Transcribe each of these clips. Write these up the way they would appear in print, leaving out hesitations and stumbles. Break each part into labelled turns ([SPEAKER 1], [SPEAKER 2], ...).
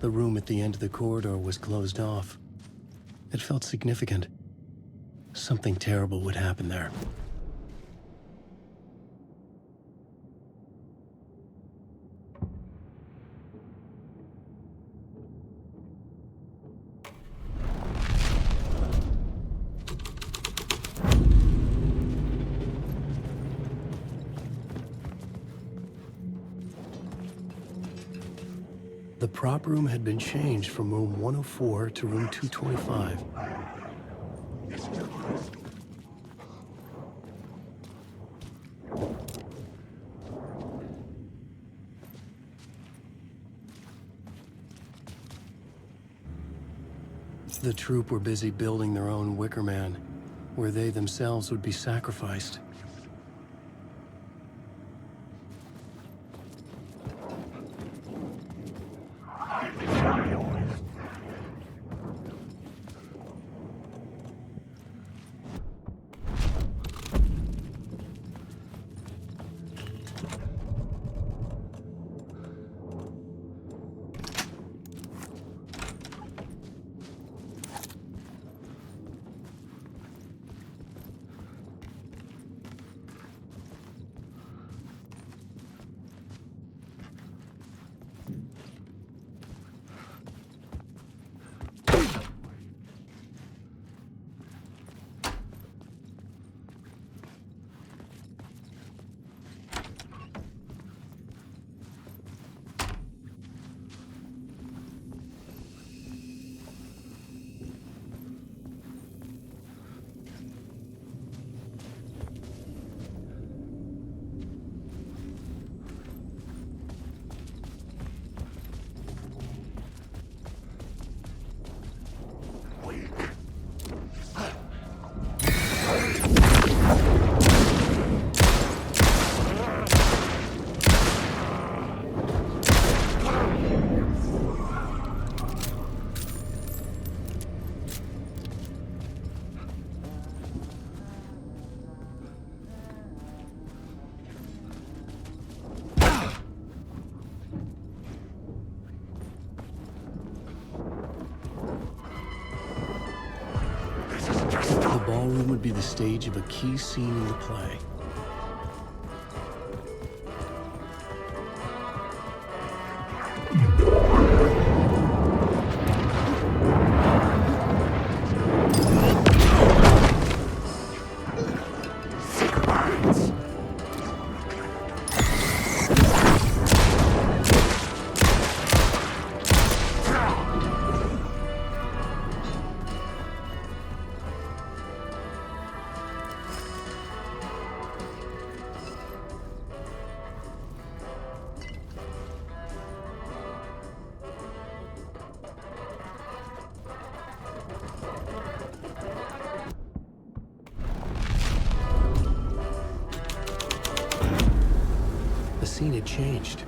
[SPEAKER 1] The room at the end of the corridor was closed off. It felt significant. Something terrible would happen there. The prop room had been changed from room 104 to room 225. The troop were busy building their own Wicker Man, where they themselves would be sacrificed. The ballroom would be the stage of a key scene in the play. The scene had changed.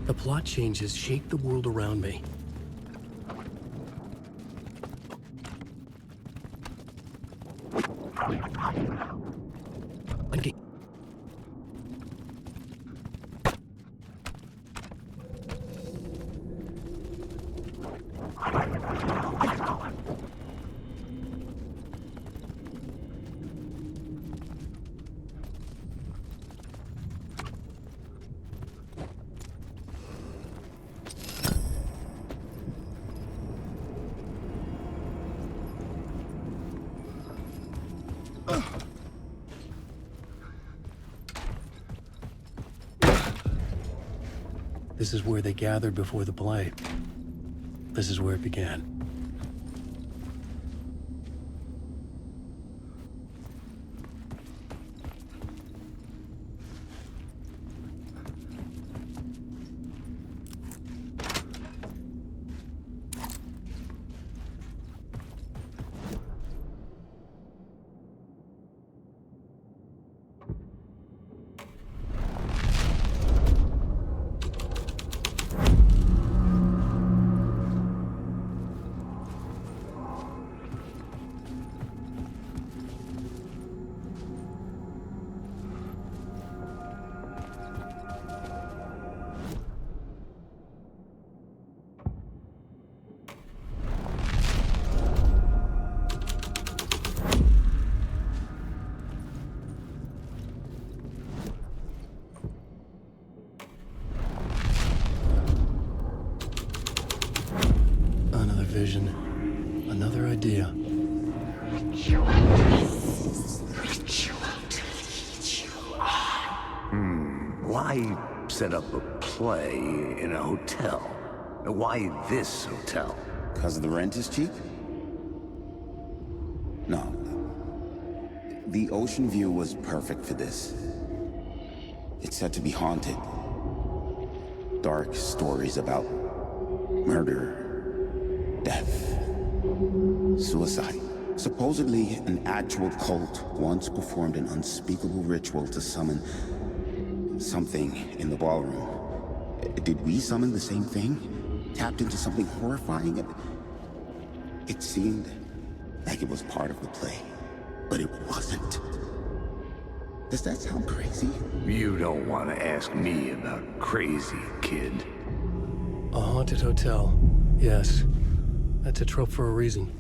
[SPEAKER 1] The plot changes shape the world around me. Unga- This is where they gathered before the play. This is where it began. Another vision, another idea.
[SPEAKER 2] Ritual to lead you on.
[SPEAKER 3] Why set up a play in a hotel? Why this hotel?
[SPEAKER 4] Because the rent is cheap? No. The ocean view was perfect for this. It's said to be haunted. Dark stories about murder, death, suicide. Supposedly, an actual cult once performed an unspeakable ritual to summon something in the ballroom. Did we summon the same thing? Tapped into something horrifying? It seemed like it was part of the play, but it wasn't. Does that sound crazy?
[SPEAKER 3] You don't want to ask me about crazy, kid.
[SPEAKER 1] A haunted hotel. Yes. That's a trope for a reason.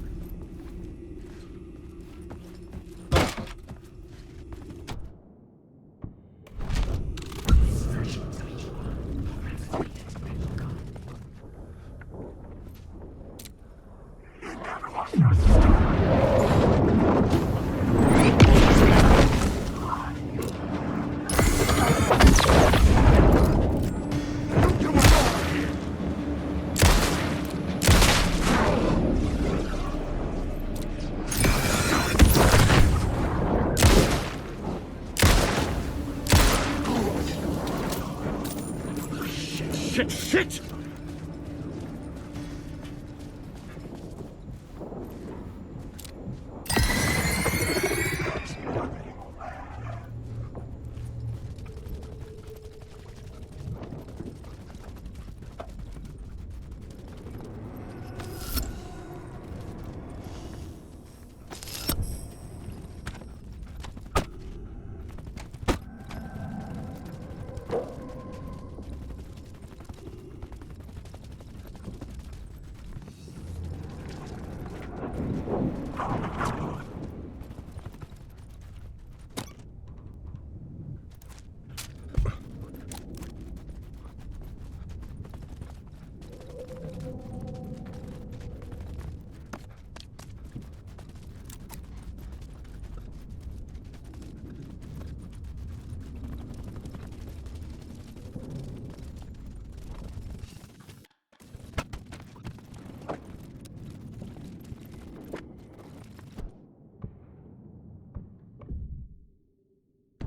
[SPEAKER 3] Shit!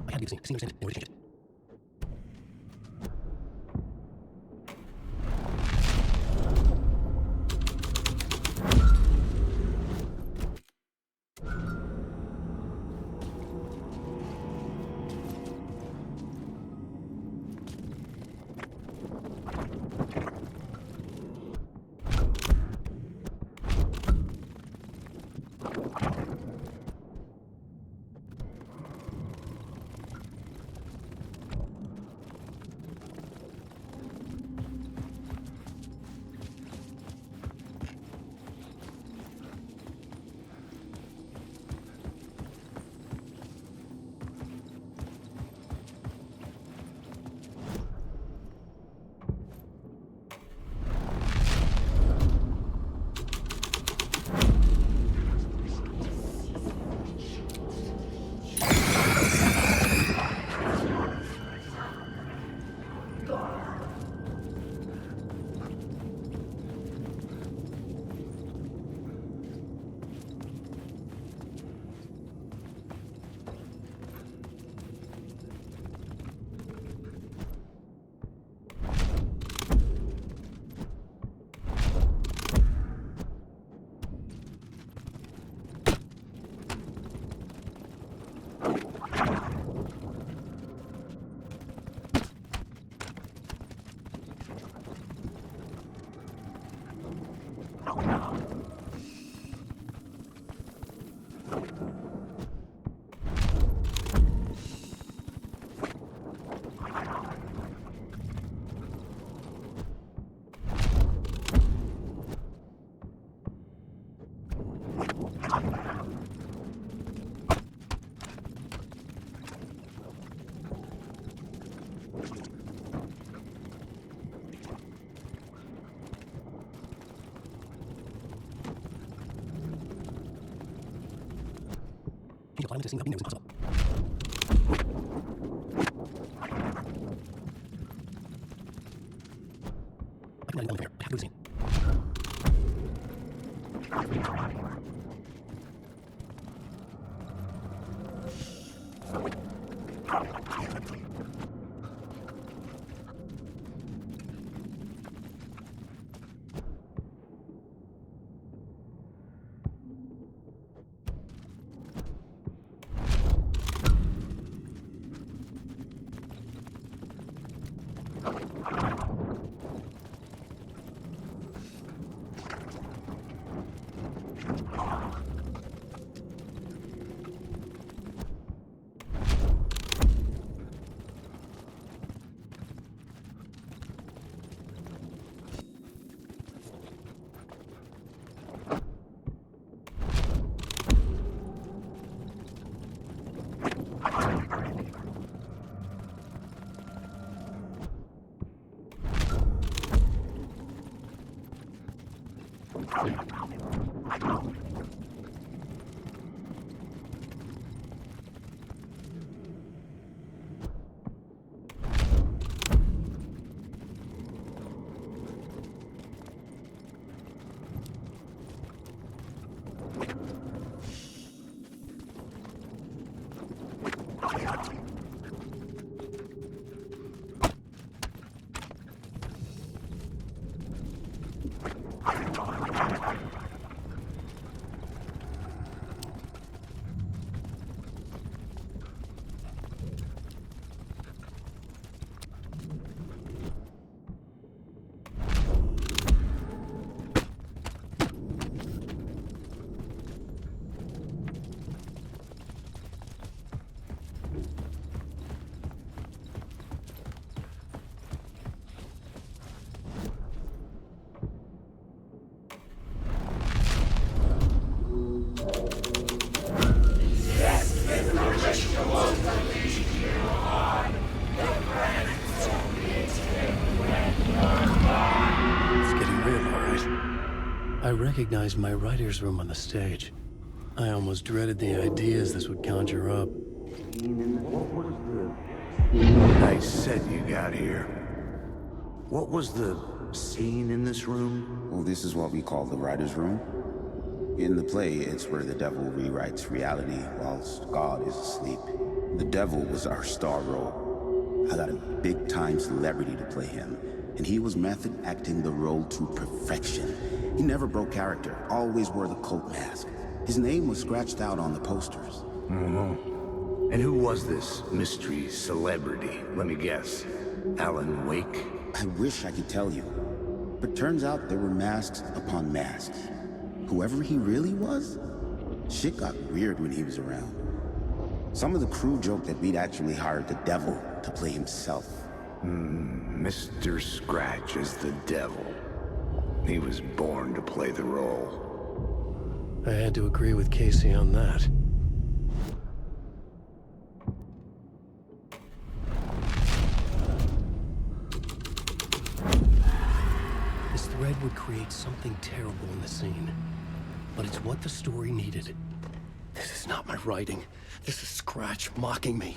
[SPEAKER 3] I have to see in order to change it.
[SPEAKER 1] Change your climate to seem near as possible. I can not even I have to do the scene. I recognized my writer's room on the stage. I almost dreaded the ideas this would conjure up.
[SPEAKER 3] Nice set you got here. What was the scene in this room?
[SPEAKER 4] Well, this is what we call the writer's room. In the play, it's where the devil rewrites reality whilst God is asleep. The devil was our star role. I got a big-time celebrity to play him, and he was method acting the role to perfection. He never broke character, always wore the cult mask. His name was scratched out on the posters.
[SPEAKER 3] And who was this mystery celebrity? Let me guess. Alan Wake?
[SPEAKER 4] I wish I could tell you, but turns out there were masks upon masks. Whoever he really was, shit got weird when he was around. Some of the crew joked that we'd actually hired the devil to play himself.
[SPEAKER 3] Mr. Scratch is the devil. He was born to play the role.
[SPEAKER 1] I had to agree with Casey on that. This thread would create something terrible in the scene, but it's what the story needed. This is not my writing. This is Scratch mocking me.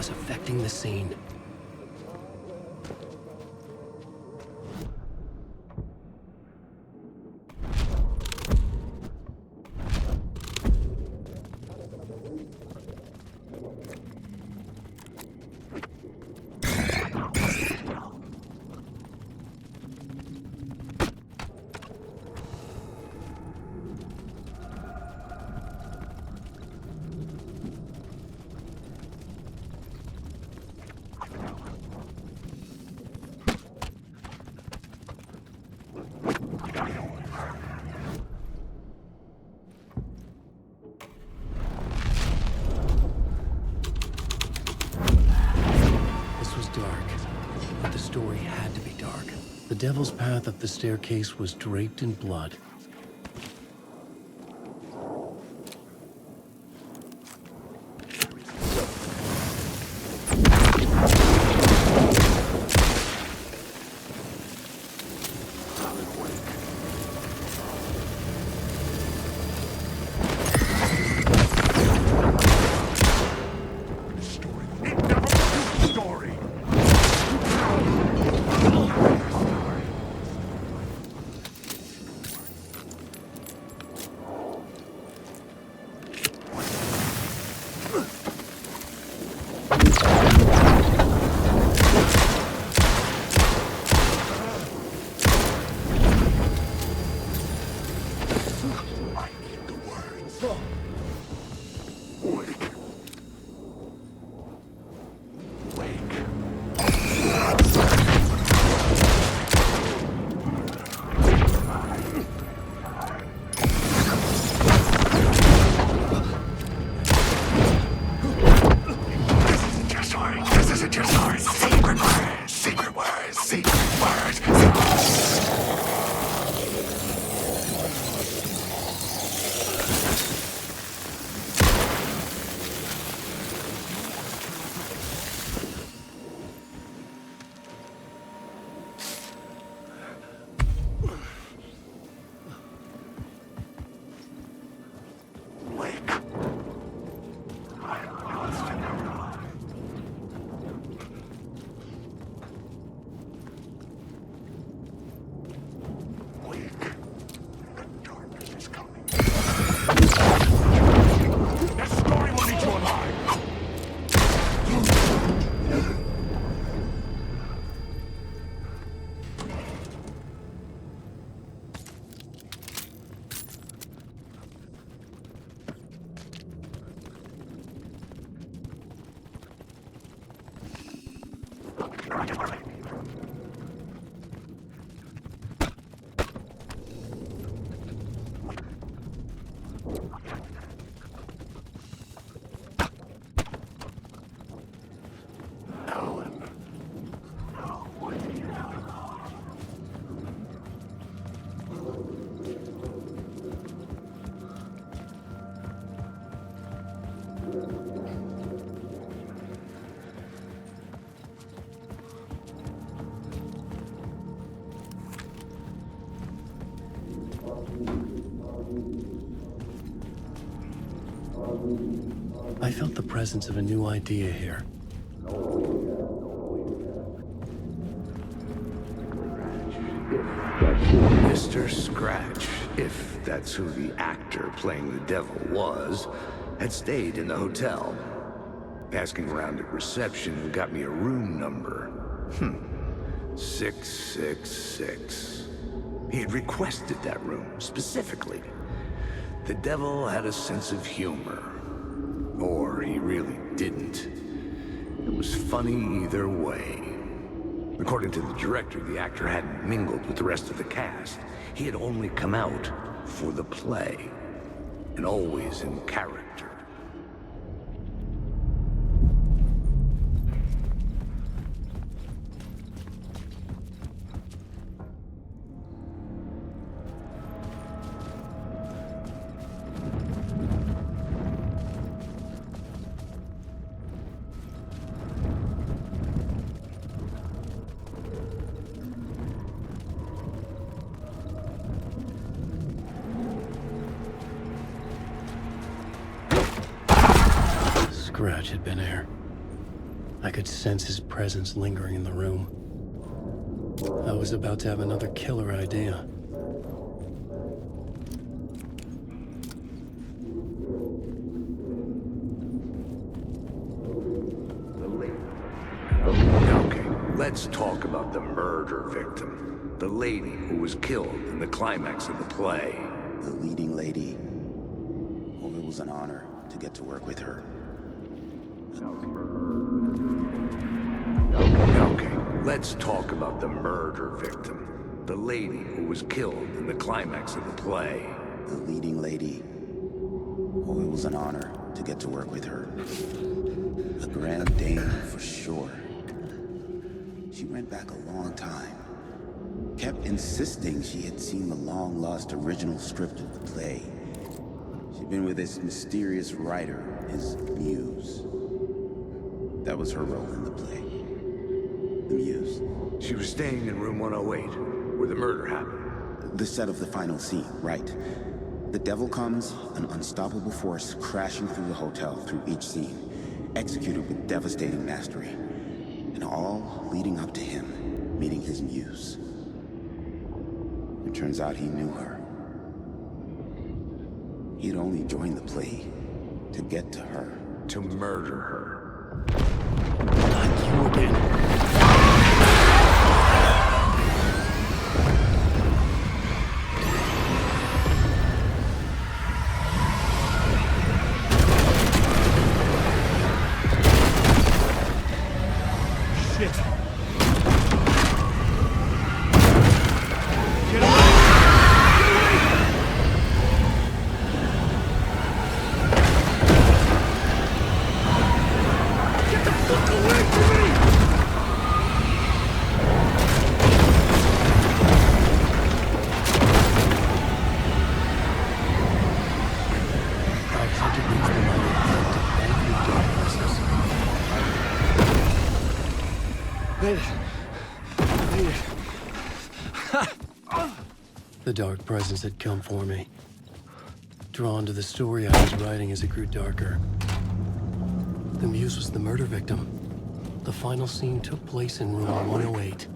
[SPEAKER 1] was affecting the scene. But the story had to be dark. The devil's path up the staircase was draped in blood. I felt the presence of a new idea here.
[SPEAKER 3] Mr. Scratch, if that's who the actor playing the devil was, had stayed in the hotel. Asking around at reception got me a room number. 666. He had requested that room, specifically. The devil had a sense of humor. Or he really didn't. It was funny either way. According to the director, the actor hadn't mingled with the rest of the cast. He had only come out for the play, and always in character.
[SPEAKER 1] Scratch had been here. I could sense his presence lingering in the room. I was about to have another killer idea.
[SPEAKER 3] Okay, let's talk about the murder victim. The lady who was killed in the climax of the play.
[SPEAKER 4] The leading lady. Oh, it was an honor to get to work with her.
[SPEAKER 3] Okay, let's talk about the murder victim. The lady who was killed in the climax of the play.
[SPEAKER 4] The leading lady. Oh, it was an honor to get to work with her. A grand dame for sure. She went back a long time. Kept insisting she had seen the long-lost original script of the play. She'd been with this mysterious writer, his muse. That was her role in the play. The muse.
[SPEAKER 3] She was staying in room 108, where the murder happened.
[SPEAKER 4] The set of the final scene, right. The devil comes, an unstoppable force crashing through the hotel through each scene, executed with devastating mastery. And all leading up to him meeting his muse. It turns out he knew her. He'd only joined the play to get to her.
[SPEAKER 3] To murder her.
[SPEAKER 1] Not you again. Shit. Get away! Get the fuck away from me! I had to reach the light to thank you, dark forces. Made it. Made it. The dark presence had come for me. Drawn to the story I was writing as it grew darker. The muse was the murder victim. The final scene took place in room 108.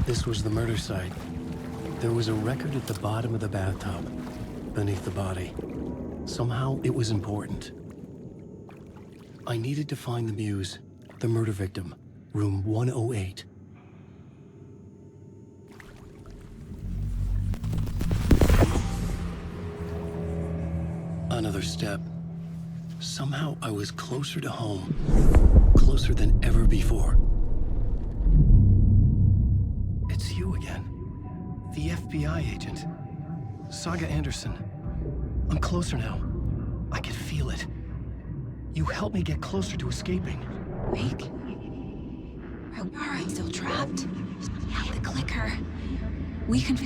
[SPEAKER 1] This was the murder site. There was a record at the bottom of the bathtub, beneath the body. Somehow, it was important. I needed to find the muse, the murder victim, room 108. Another step. Somehow, I was closer to home. Closer than ever before. It's you again. The FBI agent. Saga Anderson. I'm closer now. I can feel it. You helped me get closer to escaping.
[SPEAKER 5] Wake. Are I still trapped? The clicker. We can...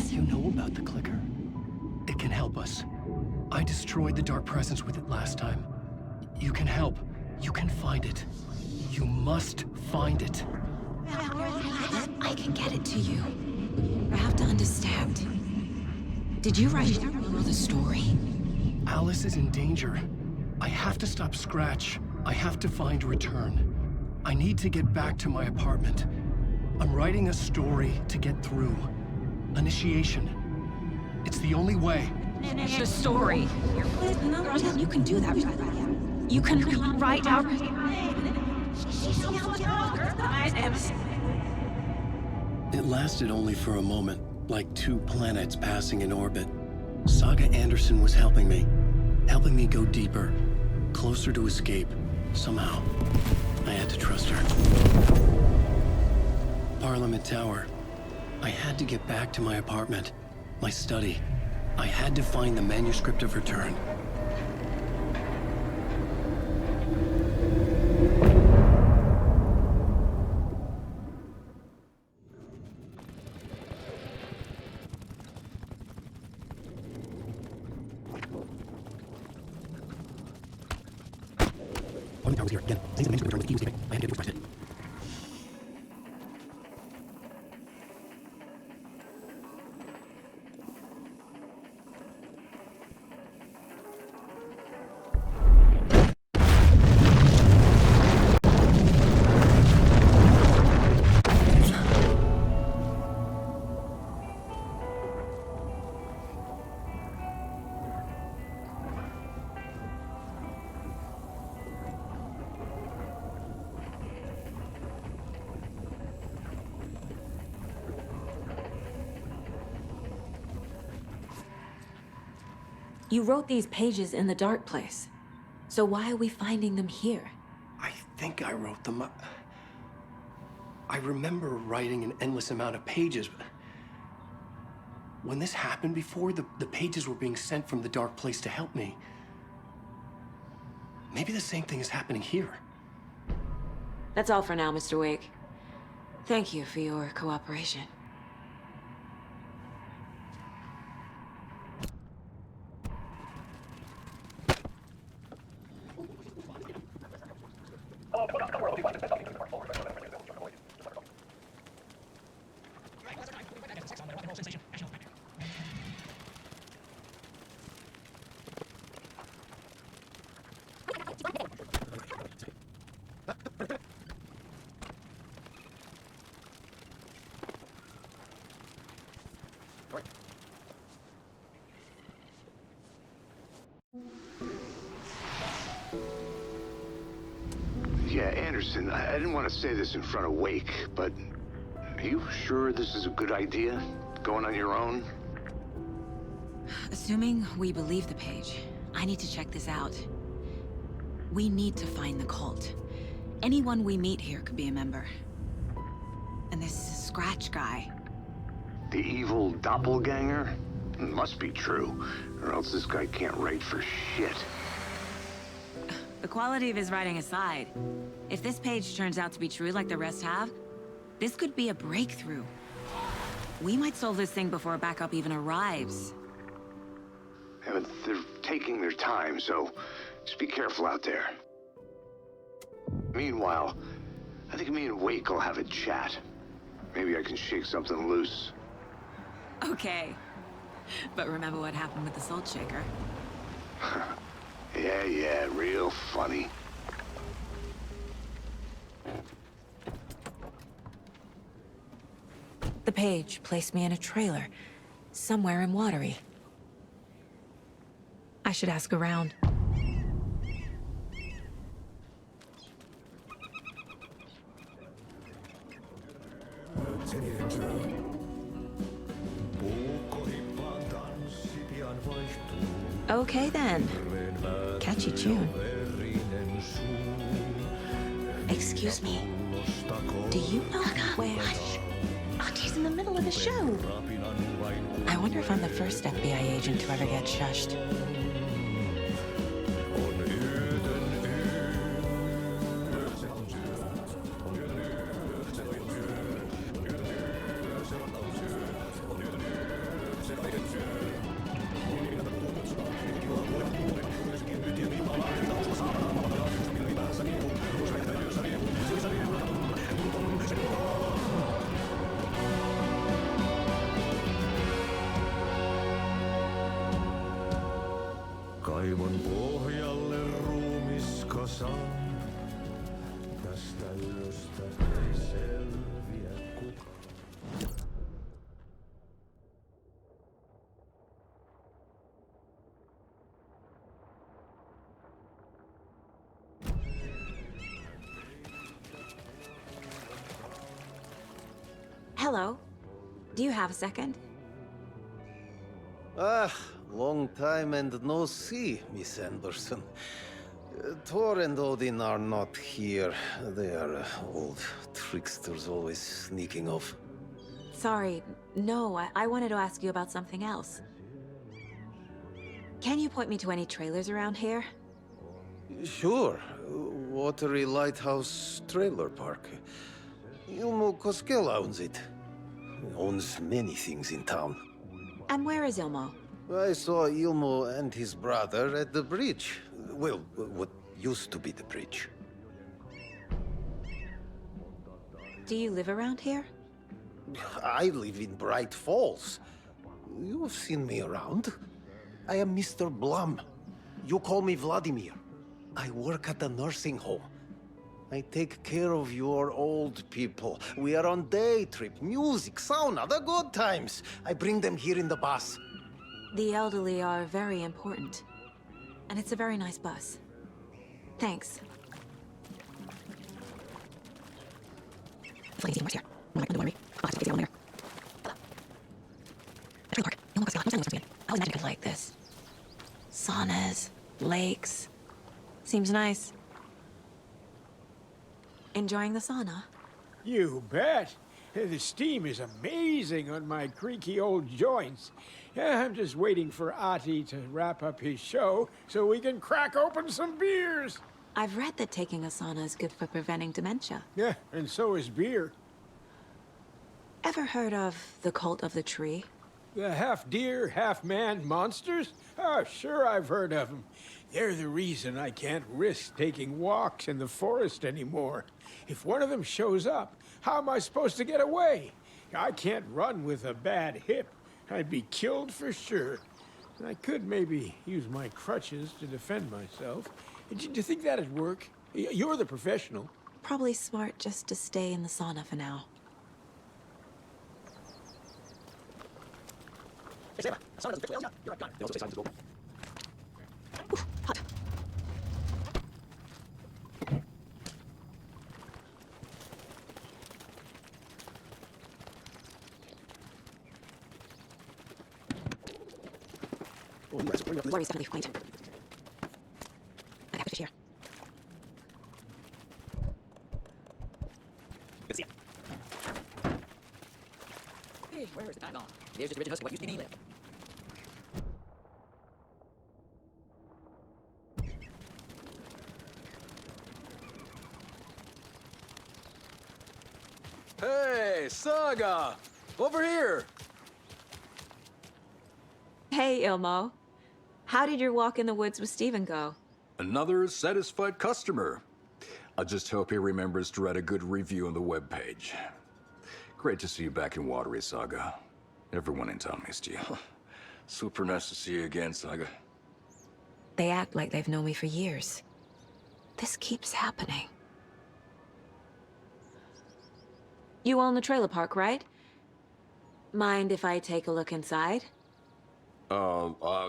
[SPEAKER 1] You know about the clicker? It can help us. I destroyed the dark presence with it last time. You can help. You can find it. You must find it.
[SPEAKER 5] I can get it to you. I have to understand. Did you write the story?
[SPEAKER 1] Alice is in danger. I have to stop Scratch. I have to find Return. I need to get back to my apartment. I'm writing a story to get through. Initiation. It's the only way.
[SPEAKER 5] The story. You can do that. You can write out...
[SPEAKER 1] It lasted only for a moment, like two planets passing in orbit. Saga Anderson was helping me go deeper, closer to escape. Somehow, I had to trust her. Parliament Tower. I had to get back to my apartment, my study. I had to find the manuscript of return. Parliament Tower was here again. Things the manuscript return with the key was escaping. I had to get to it.
[SPEAKER 5] You wrote these pages in the dark place. So why are we finding them here?
[SPEAKER 1] I think I wrote them up. I remember writing an endless amount of pages. When this happened before, the pages were being sent from the dark place to help me. Maybe the same thing is happening here.
[SPEAKER 5] That's all for now, Mr. Wake. Thank you for your cooperation.
[SPEAKER 3] Yeah, Anderson, I didn't want to say this in front of Wake, but are you sure this is a good idea? Going on your own?
[SPEAKER 5] Assuming we believe the page, I need to check this out. We need to find the cult. Anyone we meet here could be a member. And this Scratch guy.
[SPEAKER 3] The evil doppelganger? Must be true, or else this guy can't write for shit.
[SPEAKER 5] The quality of his writing aside, if this page turns out to be true like the rest have, this could be a breakthrough. We might solve this thing before backup even arrives.
[SPEAKER 3] Yeah, but they're taking their time, so just be careful out there. Meanwhile, I think me and Wake will have a chat. Maybe I can shake something loose.
[SPEAKER 5] Okay. But remember what happened with the Salt Shaker?
[SPEAKER 3] Yeah, real funny.
[SPEAKER 5] The page placed me in a trailer, somewhere in Watery. I should ask around. Okay then. Catchy tune. Excuse me. Do you know where...
[SPEAKER 2] Hush! Auntie's in the middle of a show.
[SPEAKER 5] I wonder if I'm the first FBI agent to ever get shushed.
[SPEAKER 6] Kaivon pohjalle ruumiskasan. Tästä yöstä ei selviä kukaan.
[SPEAKER 5] Hello. Do you have a second?
[SPEAKER 7] long time and no see, Miss Anderson. Thor and Odin are not here. They are old tricksters always sneaking off.
[SPEAKER 5] Sorry, no, I wanted to ask you about something else. Can you point me to any trailers around here?
[SPEAKER 7] Sure. Watery Lighthouse Trailer Park. Ilmo Koskela owns it. He owns many things in town.
[SPEAKER 5] And where is Ilmo?
[SPEAKER 7] I saw Ilmo and his brother at the bridge. Well, what used to be the bridge.
[SPEAKER 5] Do you live around here?
[SPEAKER 7] I live in Bright Falls. You've seen me around. I am Mr. Blum. You call me Vladimir. I work at a nursing home. I take care of your old people. We are on day trip, music, sauna, the good times. I bring them here in the bus.
[SPEAKER 5] The elderly are very important. And it's a very nice bus. Thanks. I was magic like this. Saunas, lakes. Seems nice. Enjoying the sauna?
[SPEAKER 8] You bet. The steam is amazing on my creaky old joints. Yeah, I'm just waiting for Ati to wrap up his show so we can crack open some beers.
[SPEAKER 5] I've read that taking a sauna is good for preventing dementia.
[SPEAKER 8] Yeah, and so is beer.
[SPEAKER 5] Ever heard of the cult of the tree?
[SPEAKER 8] The half-deer, half-man monsters? Oh, sure I've heard of them. They're the reason I can't risk taking walks in the forest anymore. If one of them shows up, how am I supposed to get away? I can't run with a bad hip. I'd be killed for sure. I could maybe use my crutches to defend myself. Do you think that'd work? You're the professional.
[SPEAKER 5] Probably smart just to stay in the sauna for now. Ooh, hot. Worries definitely quaint. I have to here. Hey, where is the time gone? There's just original what used to be England.
[SPEAKER 9] Hey, Saga! Over here!
[SPEAKER 5] Hey, Ilmo. How did your walk in the woods with Steven go?
[SPEAKER 9] Another satisfied customer. I just hope he remembers to write a good review on the webpage. Great to see you back in Watery, Saga. Everyone in town missed you. Super nice to see you again, Saga.
[SPEAKER 5] They act like they've known me for years. This keeps happening. You own the trailer park, right? Mind if I take a look inside?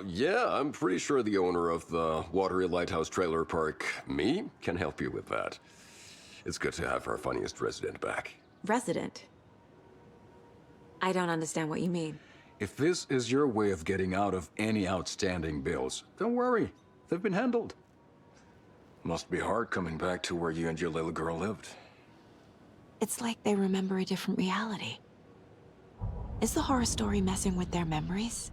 [SPEAKER 10] Yeah, I'm pretty sure the owner of the Watery Lighthouse Trailer Park, me, can help you with that. It's good to have our funniest resident back.
[SPEAKER 5] Resident? I don't understand what you mean.
[SPEAKER 9] If this is your way of getting out of any outstanding bills, don't worry. They've been handled. Must be hard coming back to where you and your little girl lived.
[SPEAKER 5] It's like they remember a different reality. Is the horror story messing with their memories?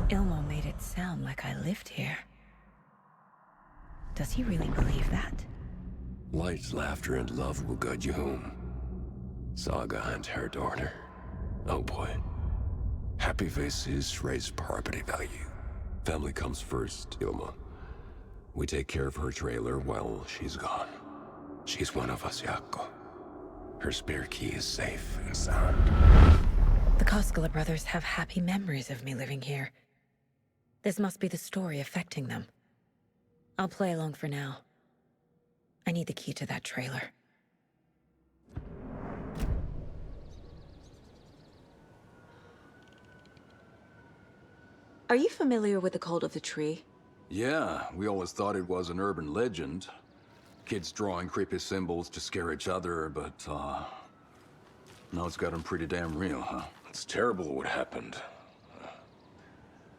[SPEAKER 5] Ilmo made it sound like I lived here. Does he really believe that?
[SPEAKER 10] Light, laughter, and love will guide you home. Saga and her daughter. Oh boy. Happy faces raise property value. Family comes first, Ilma. We take care of her trailer while she's gone. She's one of us, Jaakko. Her spare key is safe and sound.
[SPEAKER 5] The Koskela brothers have happy memories of me living here. This must be the story affecting them. I'll play along for now. I need the key to that trailer. Are you familiar with the cult of the tree?
[SPEAKER 9] Yeah, we always thought it was an urban legend. Kids drawing creepy symbols to scare each other, but, now it's gotten pretty damn real, huh?
[SPEAKER 10] It's terrible what happened.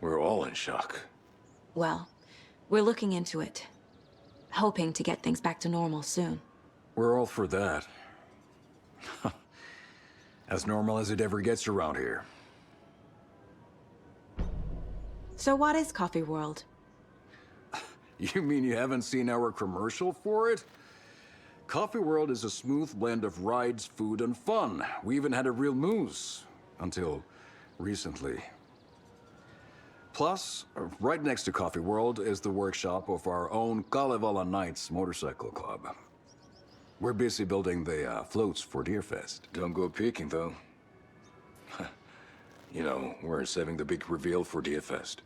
[SPEAKER 10] We're all in shock.
[SPEAKER 5] Well, we're looking into it. Hoping to get things back to normal soon.
[SPEAKER 9] We're all for that. As normal as it ever gets around here.
[SPEAKER 5] So what is Coffee World?
[SPEAKER 9] You mean you haven't seen our commercial for it? Coffee World is a smooth blend of rides, food, and fun. We even had a real moose. Until recently. Plus, right next to Coffee World is the workshop of our own Kalevala Knights motorcycle club. We're busy building the floats for Deerfest.
[SPEAKER 10] Don't go peeking, though. You know, we're saving the big reveal for Deerfest.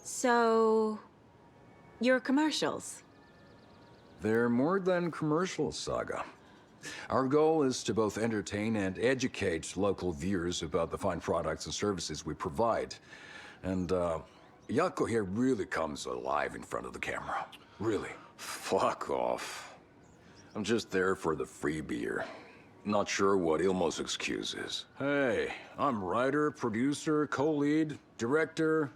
[SPEAKER 5] So... your commercials?
[SPEAKER 9] They're more than commercials, Saga. Our goal is to both entertain and educate local viewers about the fine products and services we provide. And, Jaakko here really comes alive in front of the camera. Really.
[SPEAKER 10] Fuck off. I'm just there for the free beer. Not sure what Ilmo's excuse is.
[SPEAKER 9] Hey, I'm writer, producer, co-lead, director.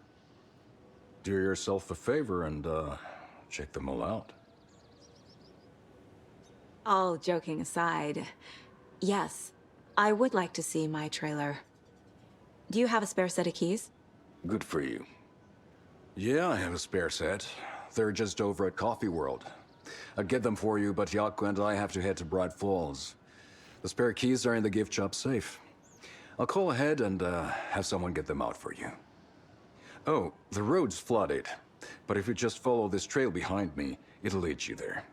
[SPEAKER 9] Do yourself a favor and, check them all out.
[SPEAKER 5] All joking aside, yes, I would like to see my trailer. Do you have a spare set of keys?
[SPEAKER 10] Good for you.
[SPEAKER 9] Yeah, I have a spare set. They're just over at Coffee World. I'd get them for you, but Jaakko and I have to head to Bright Falls. The spare keys are in the gift shop safe. I'll call ahead and have someone get them out for you. Oh, the road's flooded, but if you just follow this trail behind me, it'll lead you there.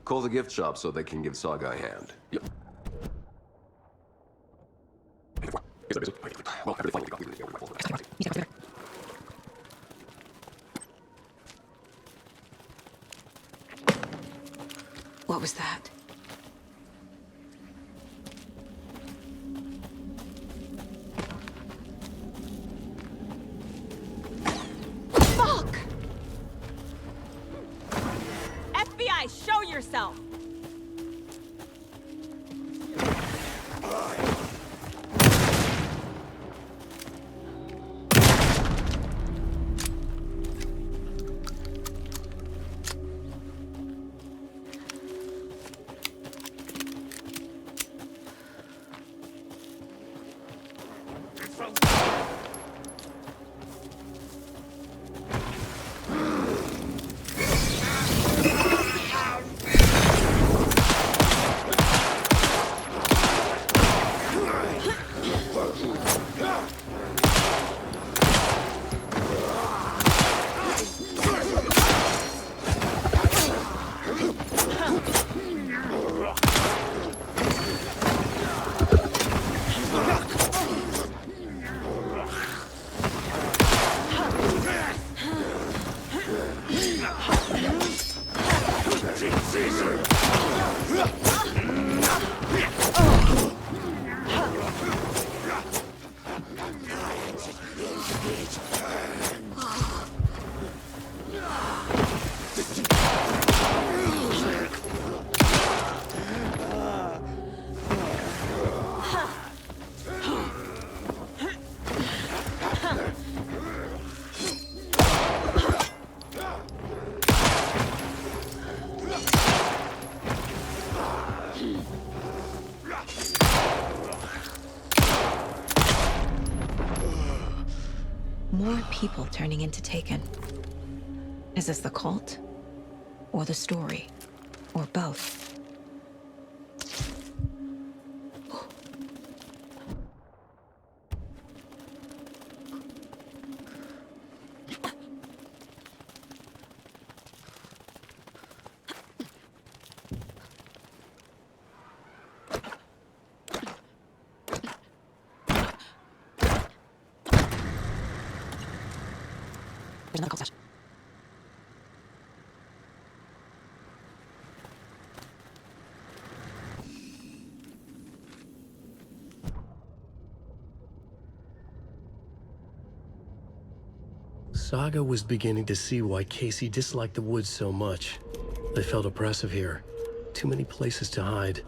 [SPEAKER 11] Call the gift shop so they can give Saga a hand. Yep.
[SPEAKER 5] What was that? Fuck! FBI, show yourself! More people turning into Taken. Is this the cult? Or the story? Or both? There's another call session.
[SPEAKER 1] Saga was beginning to see why Casey disliked the woods so much. They felt oppressive here. Too many places to hide.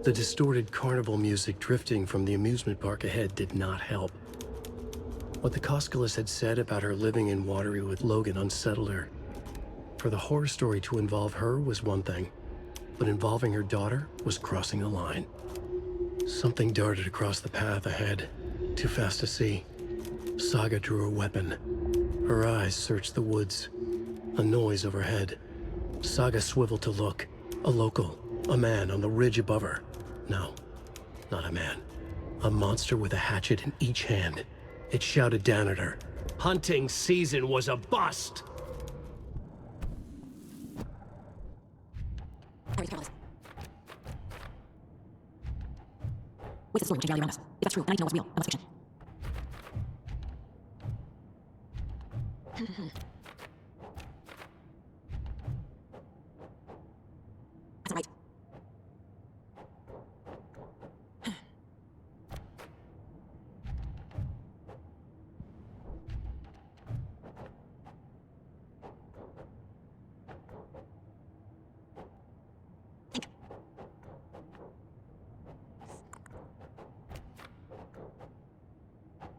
[SPEAKER 1] The distorted carnival music drifting from the amusement park ahead did not help. What the Koskelis had said about her living in Watery with Logan unsettled her. For the horror story to involve her was one thing, but involving her daughter was crossing a line. Something darted across the path ahead, too fast to see. Saga drew her weapon. Her eyes searched the woods. A noise overhead. Saga swiveled to look. A local. A man on the ridge above her. No, not a man. A monster with a hatchet in each hand. It shouted down at her. Hunting season was a bust!
[SPEAKER 5] Wait, this story will change reality around us. If that's true, then I need to know what's real and what's fiction. That's not right.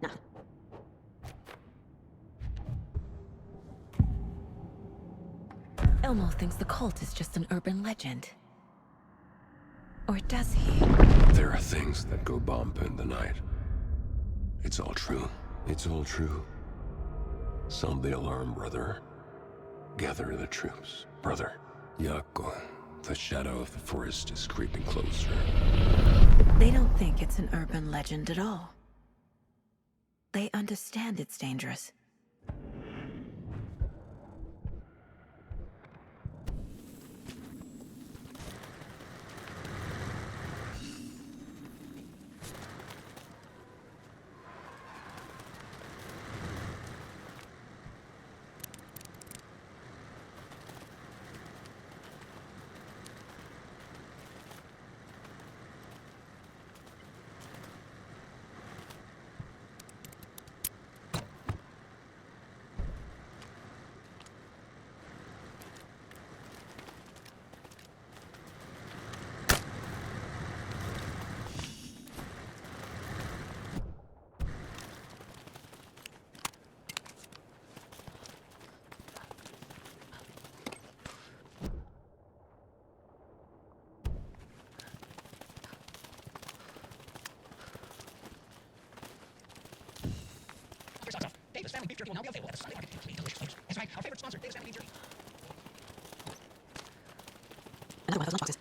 [SPEAKER 5] No. Elmo thinks the cult is just an urban legend. Or does he?
[SPEAKER 10] There are things that go bump in the night. It's all true. It's all true. Sound the alarm, brother. Gather the troops, brother. Yako, the shadow of the forest is creeping closer.
[SPEAKER 5] They don't think it's an urban legend at all. They understand it's dangerous.
[SPEAKER 12] Davis Family Beef Jerky will now be available at the Sunday Market. Clean, delicious flavors. That's right, our favorite sponsor, Davis Family Beef Jerky.
[SPEAKER 5] Another one of those lunchboxes.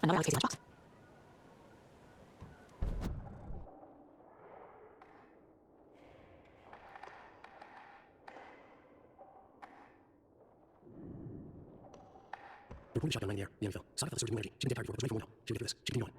[SPEAKER 5] Another Alex Casey lunchbox.
[SPEAKER 1] We're pointing shotgun right in the air. The enemy fell. Saga felt the surge of new energy. She didn't get tired before. Was ready for one now. She would get through this. She continued on.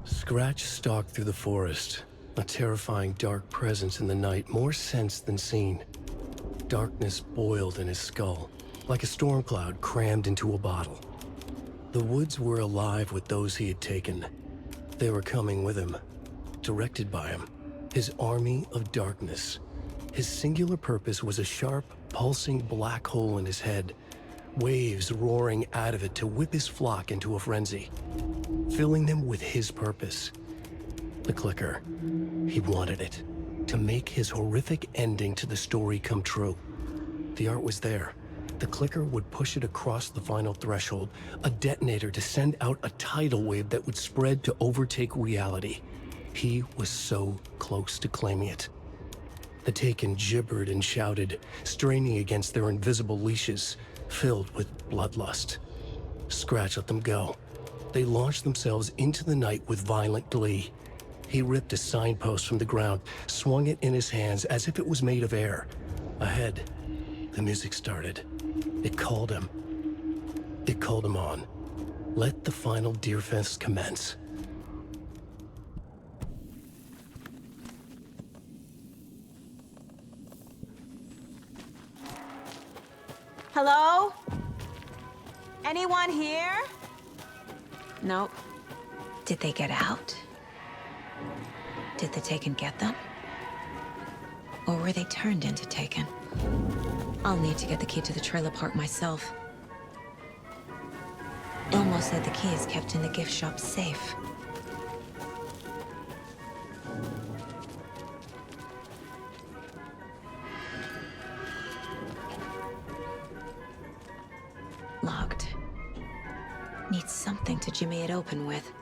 [SPEAKER 1] Scratch stalked through the forest, a terrifying dark presence in the night, more sensed than seen. Darkness boiled in his skull, like a storm cloud crammed into a bottle. The woods were alive with those he had taken. They were coming with him, directed by him, his army of darkness. His singular purpose was a sharp, pulsing black hole in his head, waves roaring out of it to whip his flock into a frenzy, filling them with his purpose. The clicker. He wanted it, to make his horrific ending to the story come true. The art was there. The clicker would push it across the final threshold, a detonator to send out a tidal wave that would spread to overtake reality. He was so close to claiming it. The Taken gibbered and shouted, straining against their invisible leashes, filled with bloodlust. Scratch let them go. They launched themselves into the night with violent glee. He ripped a signpost from the ground, swung it in his hands as if it was made of air. Ahead, the music started. It called him. It called him on. Let the final Deerfest commence.
[SPEAKER 5] Hello? Anyone here? Nope.
[SPEAKER 2] Did they get out? Did the Taken get them? Or were they turned into Taken? I'll need to get the key to the trailer park myself. Elmo said the key is kept in the gift shop safe. Locked. Need something to jimmy it open with.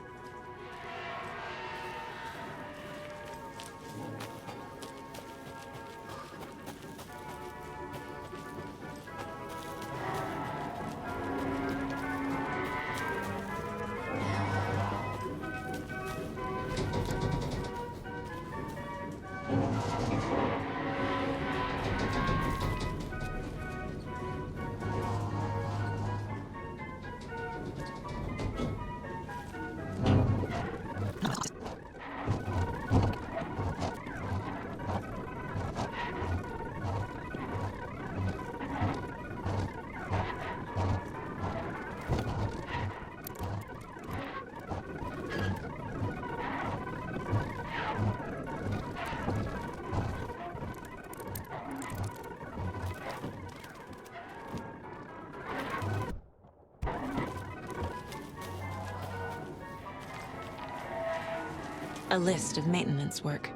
[SPEAKER 2] A list of maintenance work.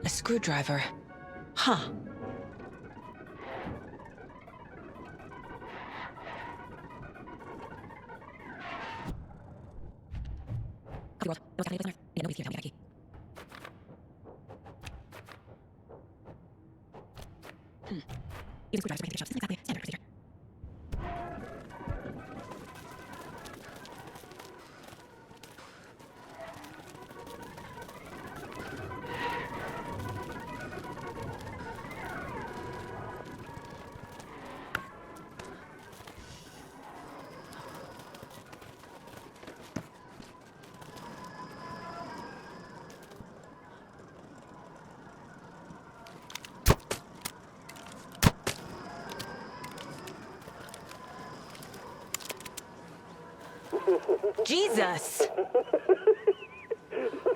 [SPEAKER 2] A screwdriver. Huh.
[SPEAKER 5] Jesus!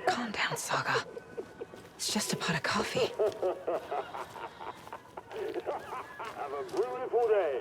[SPEAKER 2] Calm down, Saga. It's just a pot of coffee.
[SPEAKER 6] Have a beautiful day.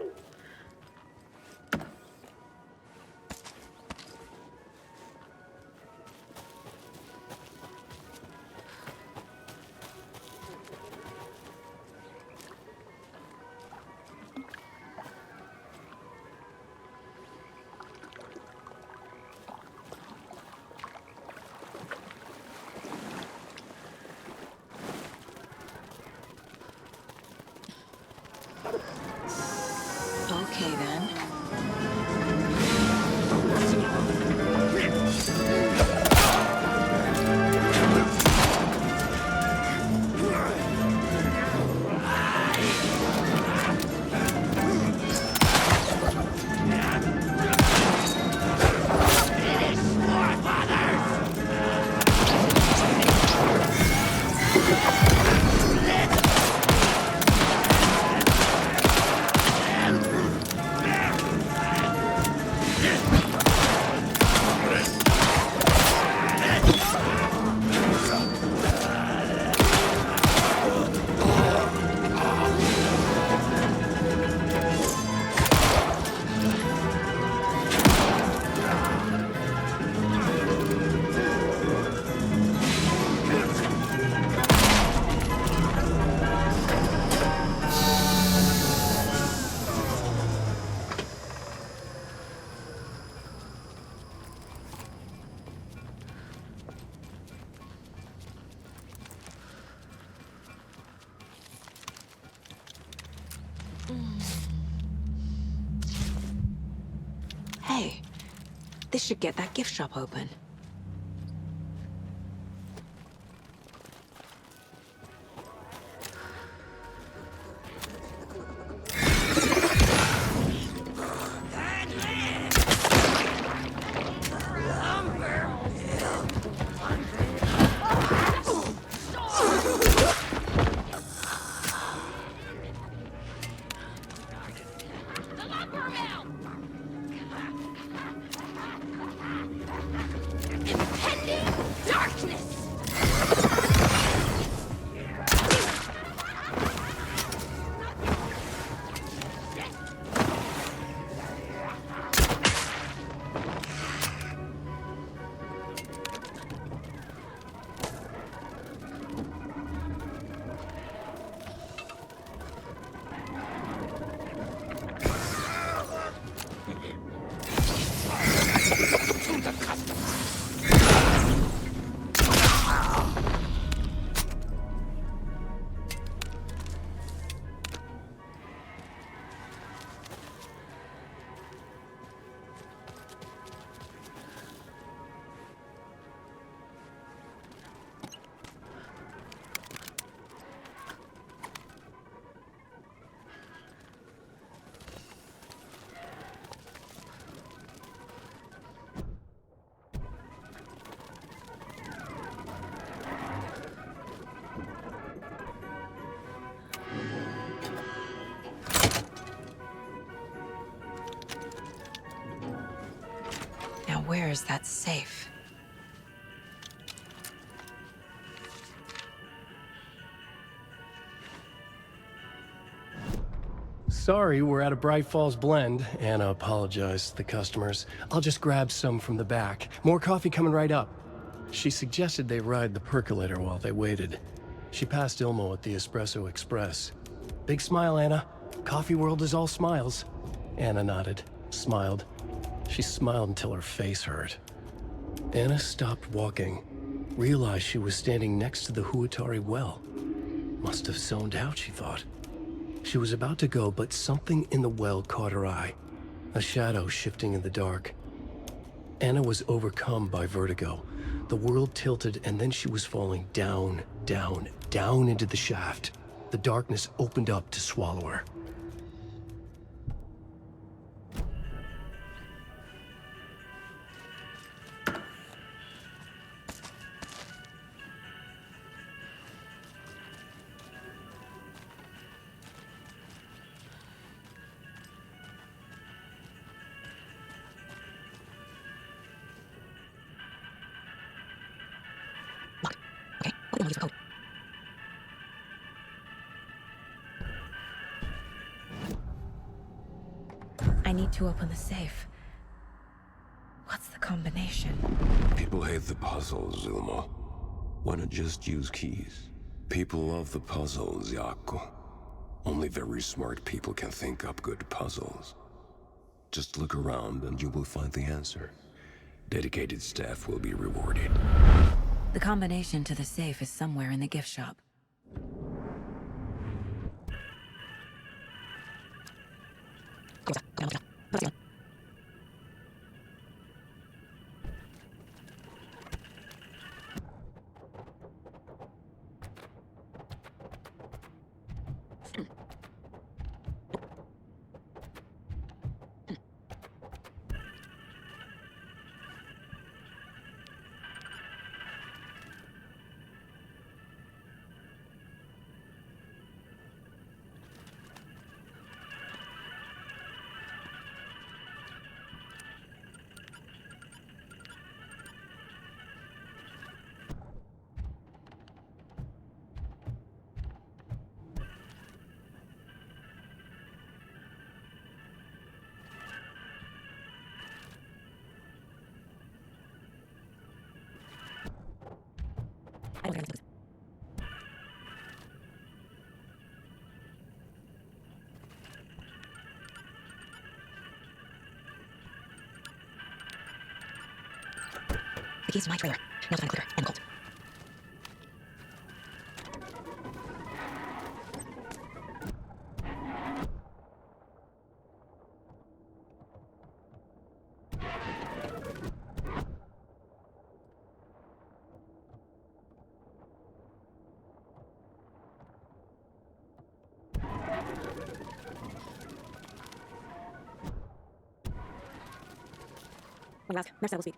[SPEAKER 2] This should get that gift shop open. Now where is that safe?
[SPEAKER 1] Sorry, we're at a Bright Falls blend. Anna apologized to the customers. I'll just grab some from the back. More coffee coming right up. She suggested they ride the percolator while they waited. She passed Ilmo at the Espresso Express. Big smile, Anna. Coffee world is all smiles. Anna nodded, smiled. She smiled until her face hurt. Anna stopped walking, realized she was standing next to the Huatari well. Must have zoned out, she thought. She was about to go, but something in the well caught her eye. A shadow shifting in the dark. Anna was overcome by vertigo. The world tilted, and then she was falling down, down, down into the shaft. The darkness opened up to swallow her.
[SPEAKER 2] Okay, we'll use the code. I need to open the safe. What's the combination?
[SPEAKER 10] People hate the puzzles, Ilmo. Why not just use keys? People love the puzzles, Jaakko. Only very smart people can think up good puzzles. Just look around and you will find the answer. Dedicated staff will be rewarded.
[SPEAKER 5] The combination to the safe is somewhere in the gift shop.
[SPEAKER 2] The keys to my trailer. Now find clicker and Colt.
[SPEAKER 5] When last, next I will speak.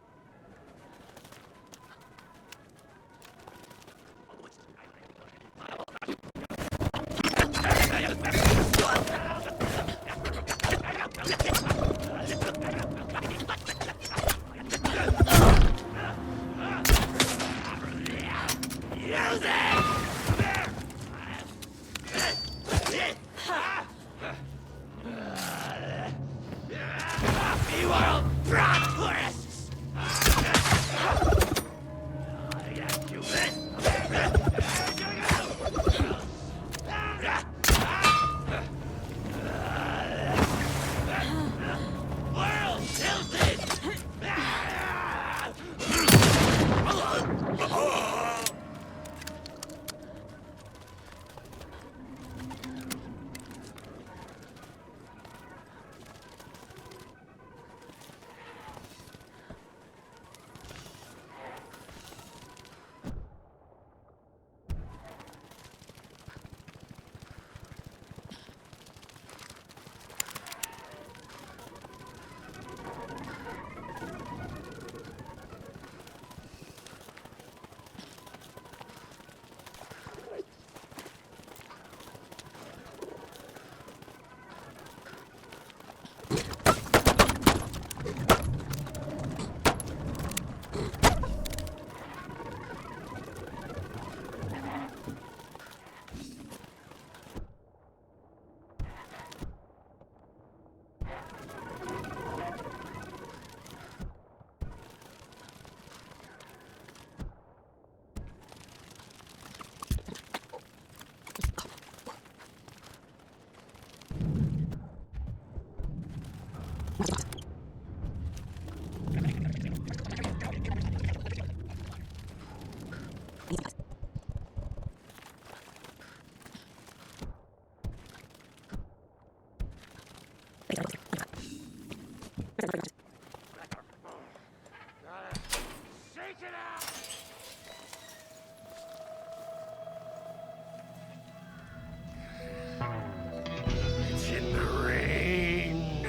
[SPEAKER 13] It's in the rain.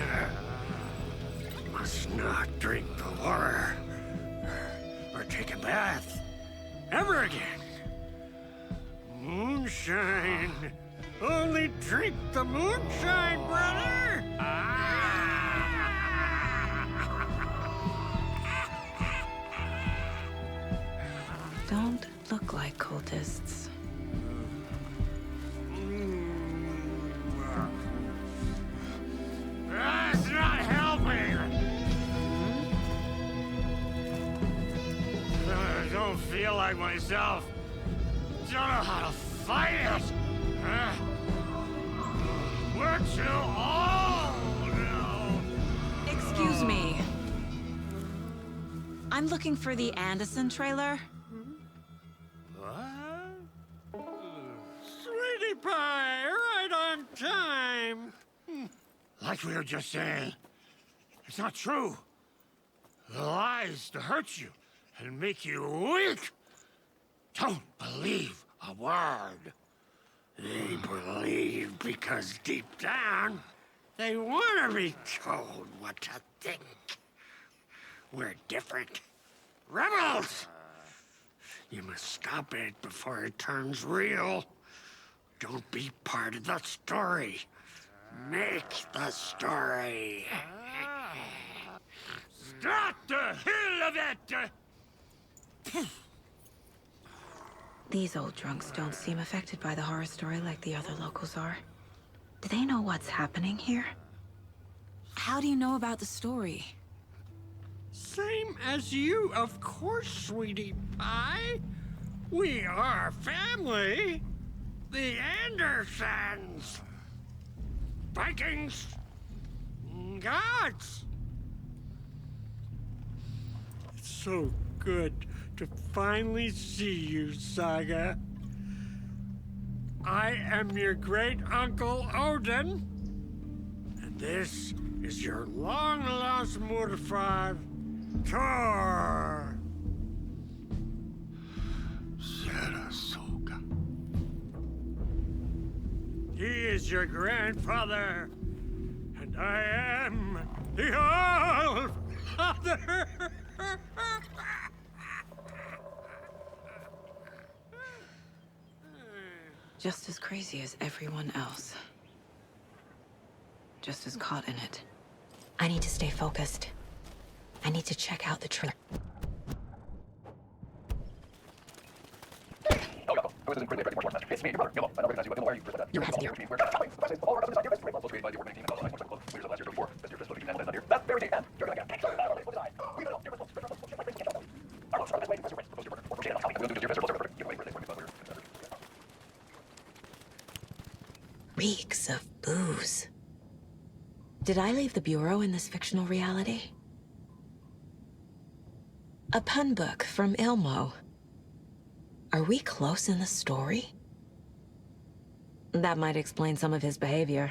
[SPEAKER 13] Must not drink the water or take a bath ever again. Moonshine. Only drink the moonshine, brother.
[SPEAKER 2] Don't look like cultists.
[SPEAKER 13] That's not helping. I don't feel like myself. Don't know how to fight it. We're too old now.
[SPEAKER 5] Excuse me. I'm looking for the Anderson trailer.
[SPEAKER 13] What? Sweetie pie, right on time. Like we were just saying, it's not true. The lies to hurt you and make you weak. Don't believe a word. They believe because deep down, they want to be told what to think. We're different. Rebels! You must stop it before it turns real. Don't be part of the story. Make the story. Start the hell of it!
[SPEAKER 2] These old drunks don't seem affected by the horror story like the other locals are. Do they know what's happening here?
[SPEAKER 5] How do you know about the story?
[SPEAKER 13] Same as you, of course, sweetie pie. We are family. The Andersons. Vikings. Gods. It's so good to finally see you, Saga. I am your great-uncle Odin. And this is your long-lost mortified Thor. Sarasota. He is your grandfather, and I am the other.
[SPEAKER 2] Just as crazy as everyone else. Just as caught in it. I need to stay focused. I need to check out the trailer. Your head's here. Reeks of booze. Did I leave the Bureau in this fictional reality? A pun book from Ilmo. Are we close in the story? That might explain some of his behavior.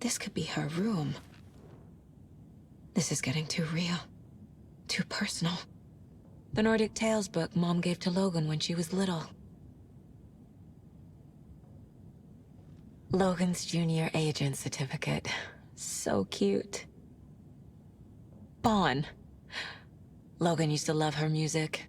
[SPEAKER 2] This could be her room. This is getting too real. Too personal. The Nordic Tales book Mom gave to Logan when she was little. Logan's junior agent certificate. So cute. Bon. Logan used to love her music.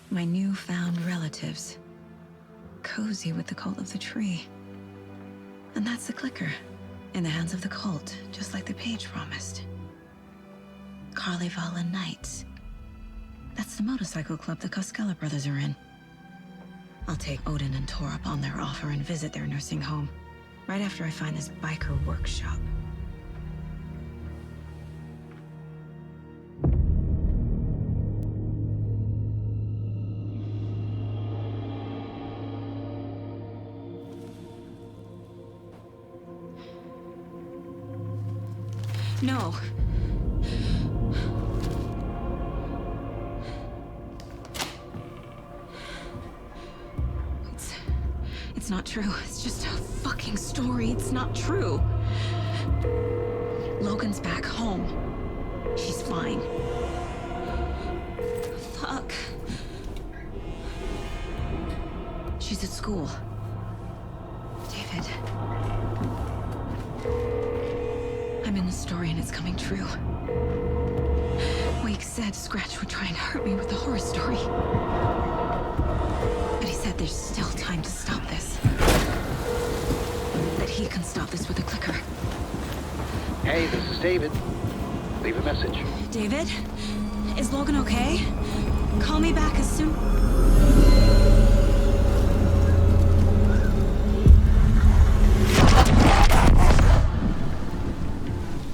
[SPEAKER 2] My newfound relatives. Cozy with the cult of the tree. And that's the clicker. In the hands of the cult, just like the page promised. Carnival and Knights. That's the motorcycle club the Koskela brothers are in. I'll take Odin and Tor up on their offer and visit their nursing home. Right after I find this biker workshop. No. It's not true. It's just a fucking story. It's not true. Logan's back home. She's fine. Fuck. She's at school. David. I'm in the story and it's coming true. Wake said Scratch would try and hurt me with the horror story. But he said there's still time to stop this. That he can stop this with a clicker.
[SPEAKER 14] Hey, this is David. Leave a message.
[SPEAKER 2] David? Is Logan okay? Call me back as soon...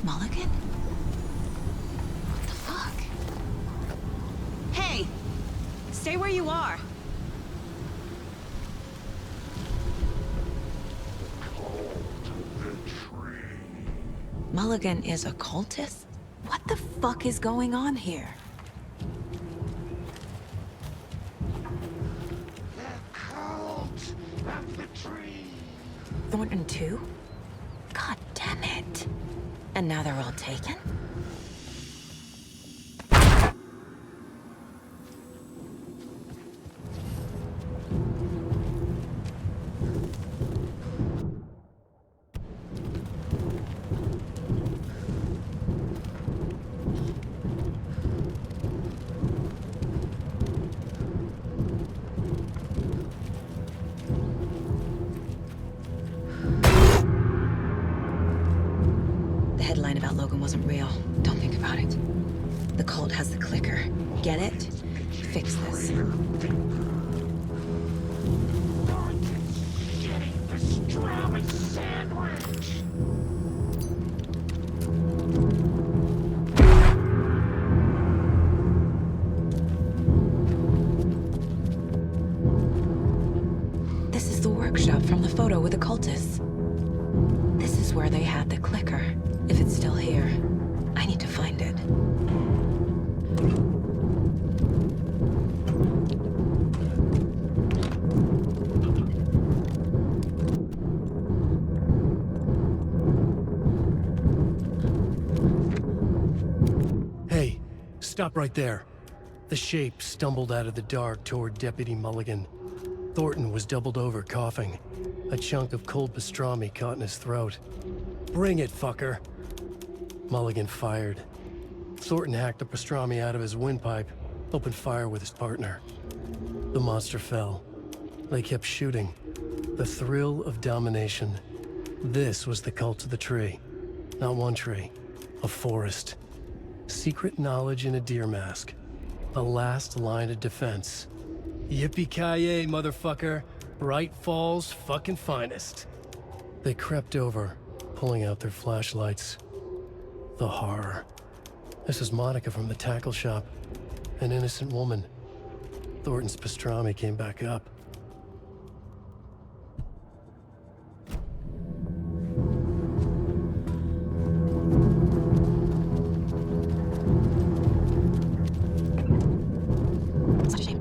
[SPEAKER 2] Mulligan? What the fuck? Hey! Stay where you are! Mulligan is a cultist? What the fuck is going on here?
[SPEAKER 13] The cult of the tree.
[SPEAKER 2] Thornton too? God damn it. And now they're all taken? The headline about Logan wasn't real. Don't think about it. The cult has the clicker. Get it? Fix this.
[SPEAKER 13] Getting the strawberry sandwich.
[SPEAKER 2] This is the workshop from the photo with the cultists. This is where they had the clicker. If it's still here, I need to find it.
[SPEAKER 1] stop right there. The shape stumbled out of the dark toward Deputy Mulligan. Thornton was doubled over, coughing. A chunk of cold pastrami caught in his throat. Bring it, fucker. Mulligan fired. Thornton hacked the pastrami out of his windpipe, opened fire with his partner. The monster fell. They kept shooting. The thrill of domination. This was the cult of the tree. Not one tree. A forest. Secret knowledge in a deer mask. A last line of defense. Yippee-ki-yay, motherfucker. Bright Falls' fucking finest. They crept over, pulling out their flashlights. The horror. This is Monica from the tackle shop. An innocent woman. Thornton's pastrami came back up.
[SPEAKER 2] Such a shame.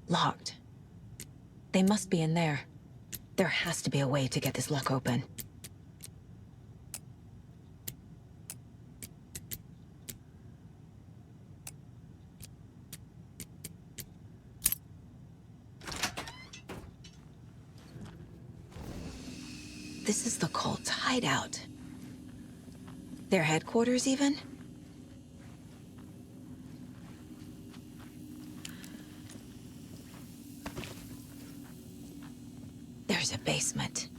[SPEAKER 2] Locked. They must be in there. There has to be a way to get this lock open. This is the cult's hideout. Their headquarters, even? There's a basement.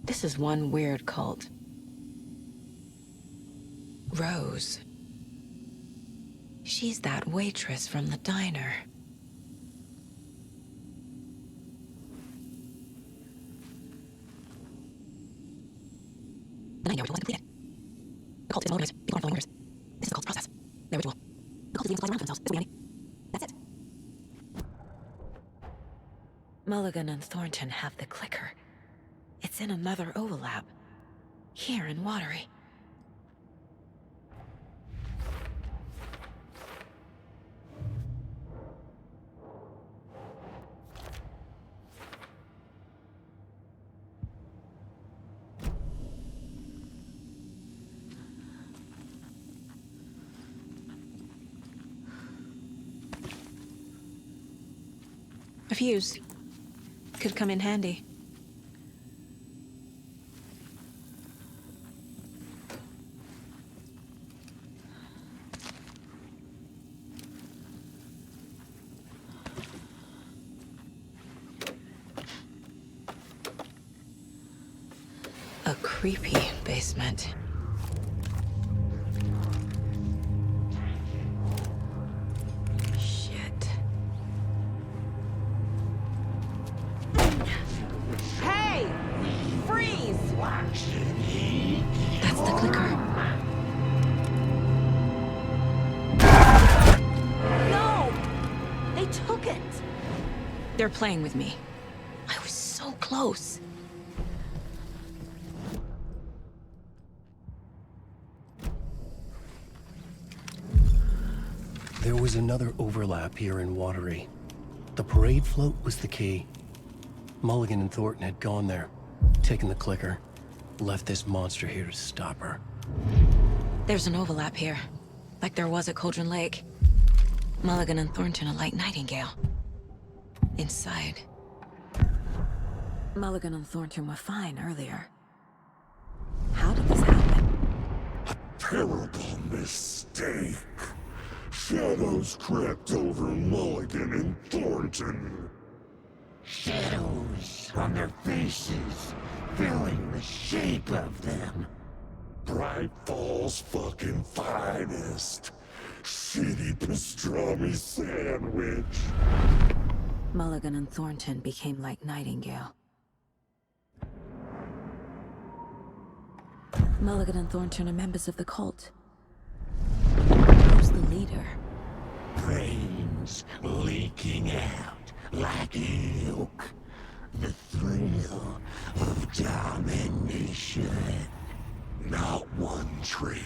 [SPEAKER 2] This is one weird cult. Rose. She's that waitress from the diner. The 9 hours wasn't completed. The cult is organized. People aren't following orders. This is the cult's process. Their ritual. The cult is even sliding around for themselves. This will be Andy. That's it. Mulligan and Thornton have the clicker. It's in another overlap. Here in Watery. A fuse. Could come in handy. A creepy basement. That's the clicker. No! They took it! They're playing with me. I was so close.
[SPEAKER 1] There was another overlap here in Watery. The parade float was the key. Mulligan and Thornton had gone there, taken the clicker, left this monster here to stop her.
[SPEAKER 2] There's an overlap here, like there was at Cauldron Lake. Mulligan and Thornton are like Nightingale. Inside. Mulligan and Thornton were fine earlier. How did this happen?
[SPEAKER 15] A terrible mistake. Shadows crept over Mulligan and Thornton.
[SPEAKER 13] Shadows on their faces, filling the shape of them.
[SPEAKER 15] Bright Falls' fucking finest. shitty pastrami sandwich.
[SPEAKER 2] Mulligan and Thornton became like Nightingale. Mulligan and Thornton are members of the cult. Who's the leader?
[SPEAKER 15] Brains leaking out like milk. The thrill of domination. Not one tree.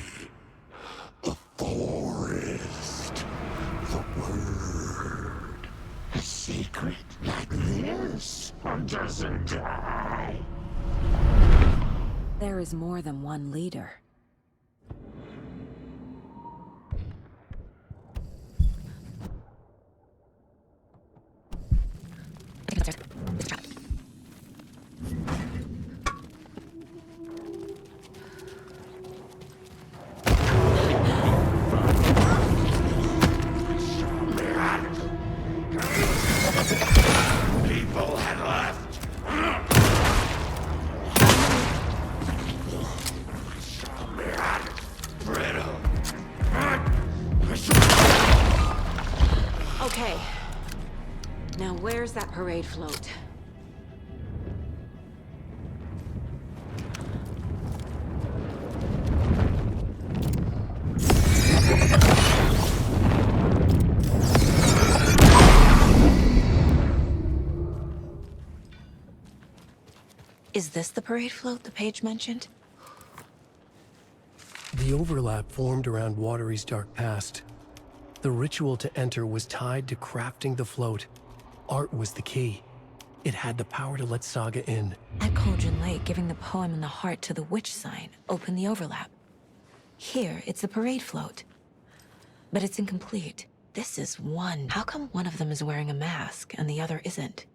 [SPEAKER 15] A forest. The word. A secret like this doesn't die.
[SPEAKER 2] There is more than one leader.
[SPEAKER 15] People had left.
[SPEAKER 2] Okay. Now where's that parade float? Is this the parade float the page mentioned?
[SPEAKER 1] The overlap formed around Watery's dark past. The ritual to enter was tied to crafting the float. Art was the key. It had the power to let Saga in.
[SPEAKER 2] At Cauldron Lake, giving the poem and the heart to the witch sign opened the overlap. Here, it's the parade float. But it's incomplete. This is one. How come one of them is wearing a mask and the other isn't?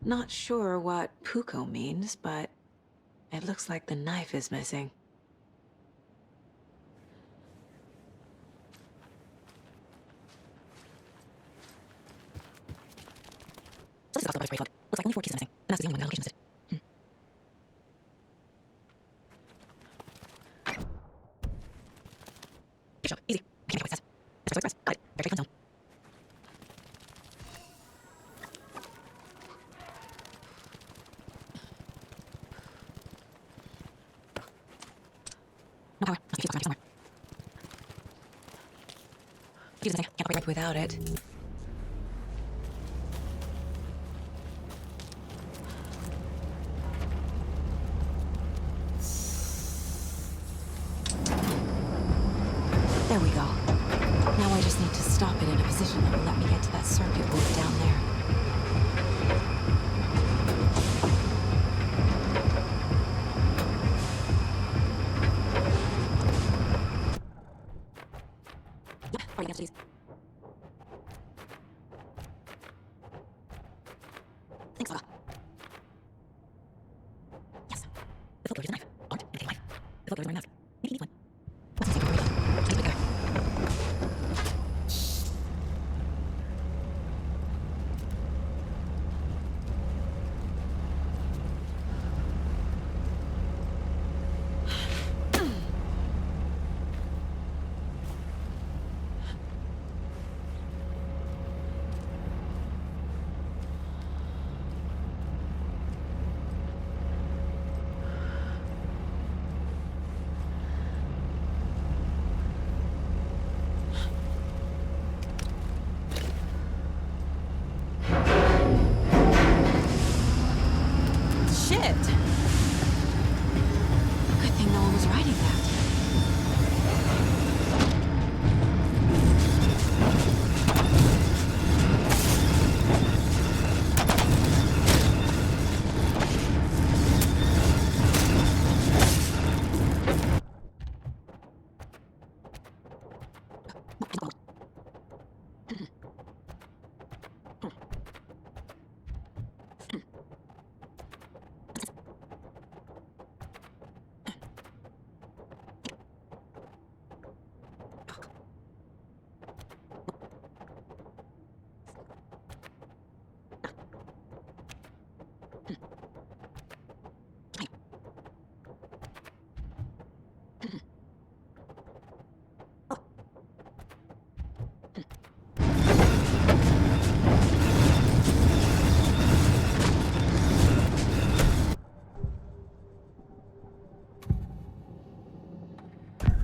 [SPEAKER 2] Not sure what Puko means, but it looks like the knife is missing. This is also a parade float. Looks like only 4 pieces missing, and that's the only one the location listed. Easy. I can't make what it says. Espresso Express. Got it. Fair trade zone. No power. Must be fused somewhere. Fuse missing. Can't operate without it. There we go. Now I just need to stop it in a position that will let me get to that circuit board down there. Yeah, party again, please. Thanks, Saga. Yes. The filter is a knife. Art, and a knife. The filter is wearing a mask. Maybe he needs one. What's the secret? Just right there.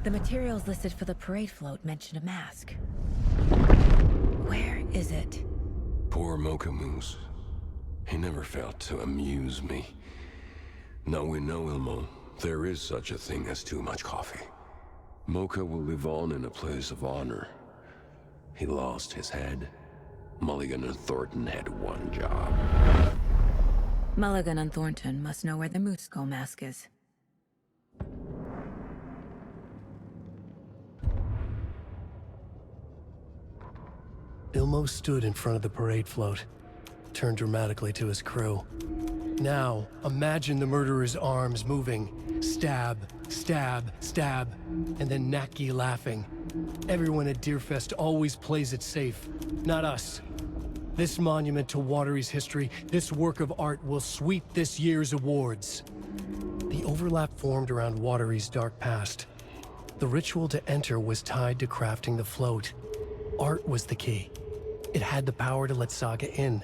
[SPEAKER 2] The materials listed for the parade float mention a mask. Where is it?
[SPEAKER 10] Poor Mocha Moose. He never failed to amuse me. Now we know, Ilmo, there is such a thing as too much coffee. Mocha will live on in a place of honor. He lost his head. Mulligan and Thornton had one job.
[SPEAKER 2] Mulligan and Thornton must know where the Moose Skull mask is.
[SPEAKER 1] Ilmo stood in front of the parade float, turned dramatically to his crew. Now, imagine the murderer's arms moving. Stab, stab, stab, and then Naki laughing. Everyone at Deerfest always plays it safe, not us. This monument to Watery's history, this work of art will sweep this year's awards. The overlap formed around Watery's dark past. The ritual to enter was tied to crafting the float. Art was the key. It had the power to let Saga in.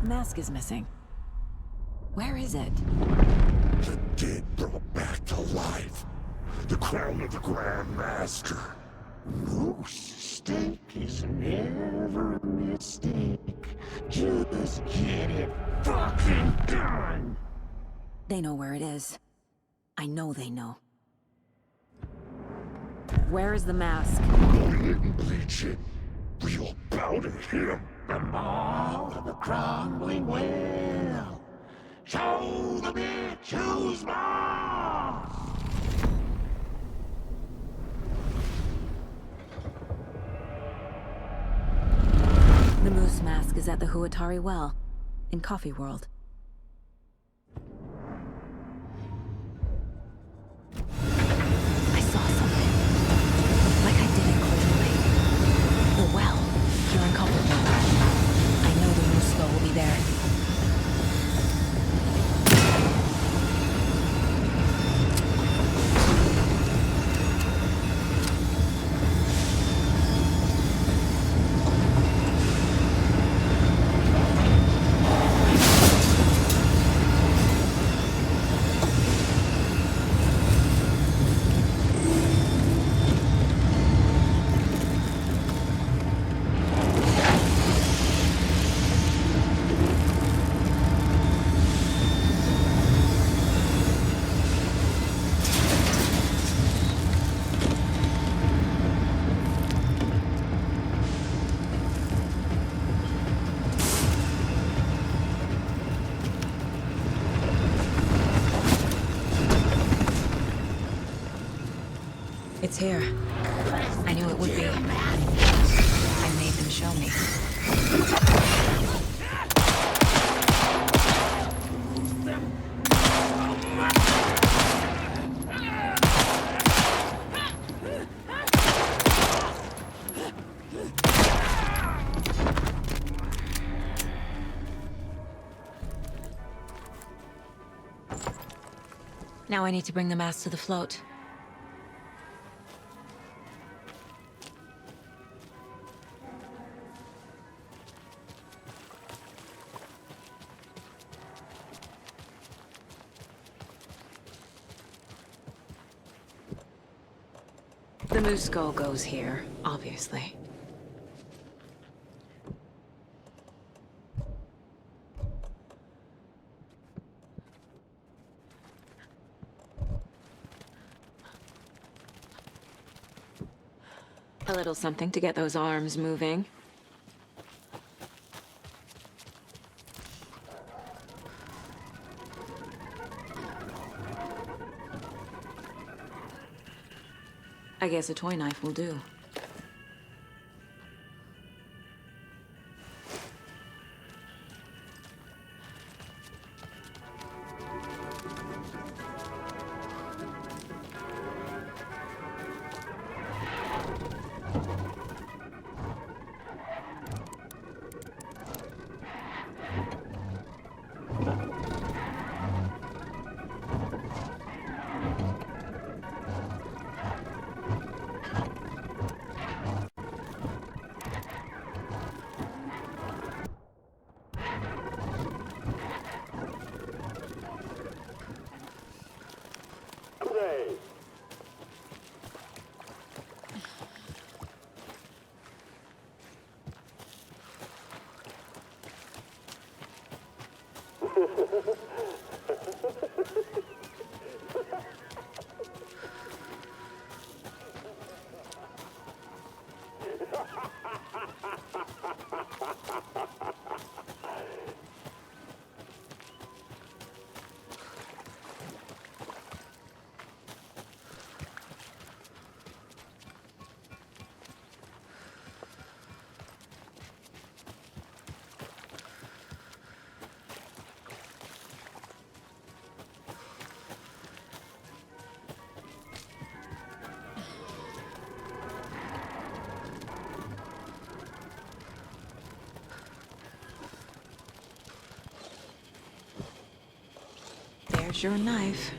[SPEAKER 2] Mask is missing. Where is it?
[SPEAKER 15] The dead brought back to life. The crown of the Grand Master. Moose steak is never a mistake. Just get it fucking done!
[SPEAKER 2] They know where it is. I know they know. Where is the mask?
[SPEAKER 15] Didn't bleach it. Real powder him. The maw of the crumbling well. Show the bitch who's boss!
[SPEAKER 2] The moose mask is at the Huatari Well, in Coffee World. I saw something. Like I did in Cold Lake. The well, here in Coffee World. I know the moose skull will be there. It's here. I knew it would be. I made them show me. Now I need to bring the mask to the float. The moose skull goes here, obviously. A little something to get those arms moving. I guess a toy knife will do. There's your knife.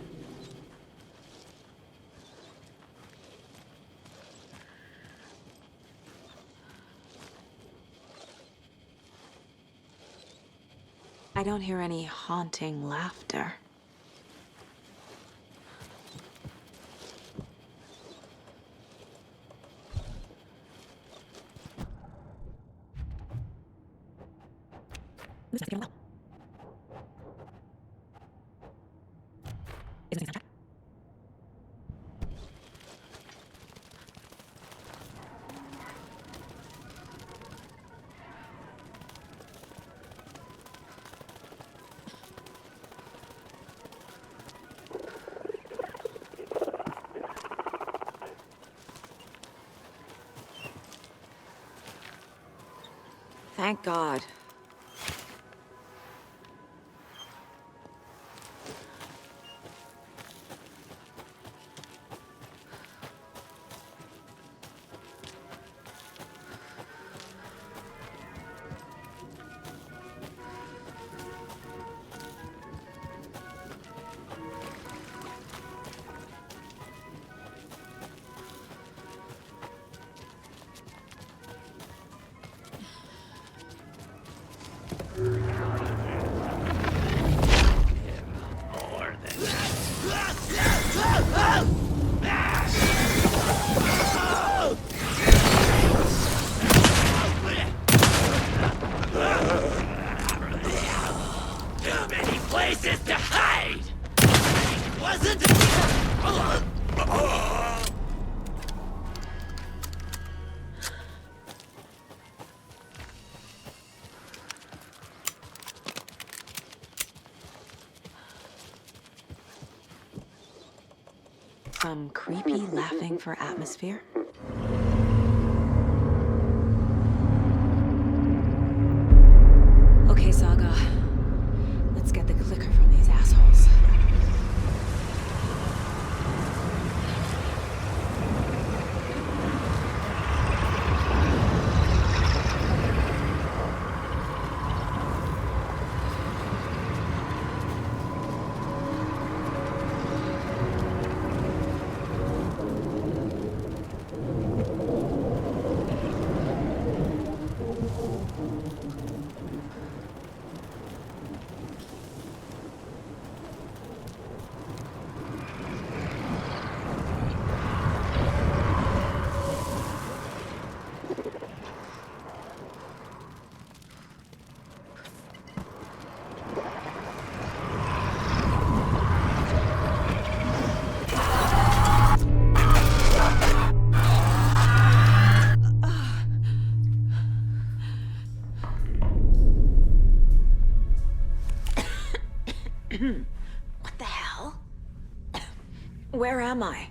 [SPEAKER 2] I don't hear any haunting laughter. This is not going well. Isn't it soundtrack? Thank God.
[SPEAKER 15] Too many places to hide! Wasn't
[SPEAKER 2] Some creepy laughing for atmosphere. Okay, Saga. Let's get the clicker from these assholes. What the hell? Where am I?